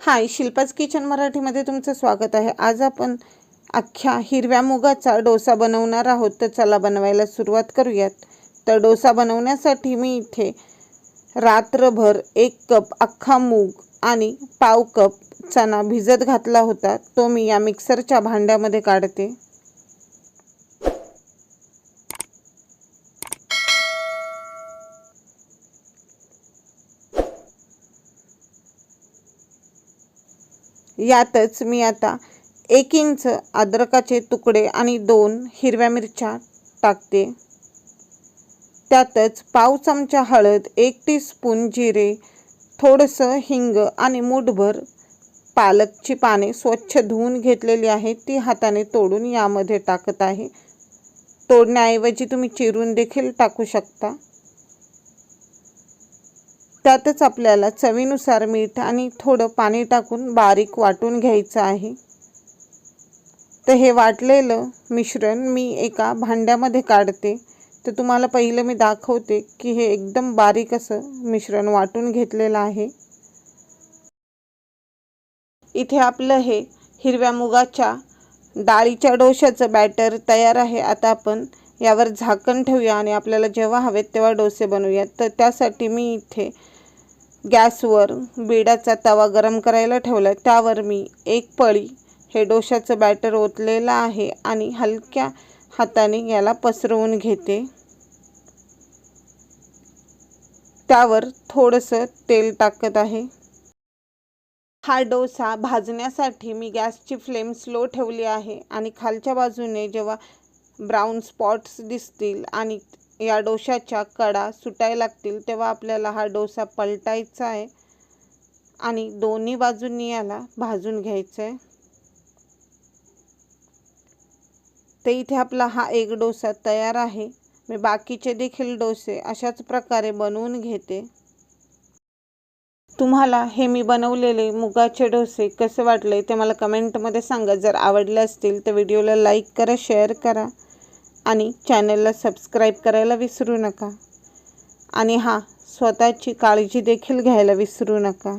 हाय, Shilpa's kitchen मराठीमध्ये तुमचं स्वागत आहे। आज आपण अख्ख्या हिरव्या मुगाचा डोसा बनवणार आहोत। तर चला बनवायला सुरुवात करूयात। तर डोसा बनवण्यासाठी मी इथे रात्रभर 1 कप अख्खा मूग आणि पाव कप चणा भिजत घातला होता। तो मी या मिक्सरच्या भांड्यामध्ये काढते। यातच मी आता 1 इंच अद्रकाचे तुकडे आणि 2 हिरव्या मिरच्या टाकते। त्यातच पाव चमचा हळद, 1 टीस्पून जिरे, थोडंसं हिंग आणि मूठभर पालकची पाने स्वच्छ धुवून घेतलेली आहेत, ती हाताने तोडून यामध्ये टाकत आहे। तोडण्याऐवजी तुम्ही चिरून देखील टाकू शकता। त्यातच आपल्याला चवीनुसार मीठ आणि थोडं पाणी टाकून बारीक वाटून घ्यायचं आहे। तर हे वाटलेलं मिश्रण मी एका भांड्यामध्ये काढते। तर तुम्हाला पहिलं मी दाखवते की हे एकदम बारीक असं मिश्रण वाटून घेतलेलं आहे। इथे आपलं हे हिरव्या मुगाच्या डाळीच्या डोश्याचं बॅटर तयार आहे। आता आपण यावर झाकण ठेवूया आणि आपल्याला जेव्हा हवेत तेव्हा डोसे बनवूयात। तर त्यासाठी मी इथे गॅसवर बिडाचा तवा गरम करायला ठेवला। त्यावर मी 1 पळी हे डोशाचं बॅटर ओतलेलं आहे आणि हलक्या हाताने याला पसरवून घेते। त्यावर थोडंसं तेल टाकत आहे। हा डोसा भाजण्यासाठी मी गॅसची फ्लेम स्लो ठेवली आहे आणि खालच्या बाजूने जेव्हा ब्राऊन स्पॉट्स दिसतील आणि या डोशाच्या कडा सुटायला लागतील तेव्हा आपल्याला हा डोसा पलटायचा आहे आणि दोन्ही बाजूंनी याला भाजून घ्यायचं आहे। तर इथे आपला हा एक डोसा तयार आहे। मी बाकीचे देखील डोसे अशाच प्रकारे बनवून घेते। तुम्हाला हे मी बनवलेले मुगाचे डोसे कसे वाटले ते मला कमेंटमध्ये सांगा। जर आवडले असतील तर व्हिडिओला लाईक करा, शेअर करा आणि चॅनलला सबस्क्राईब करायला विसरू नका। आणि स्वतःची काळजी देखील घ्यायला विसरू नका।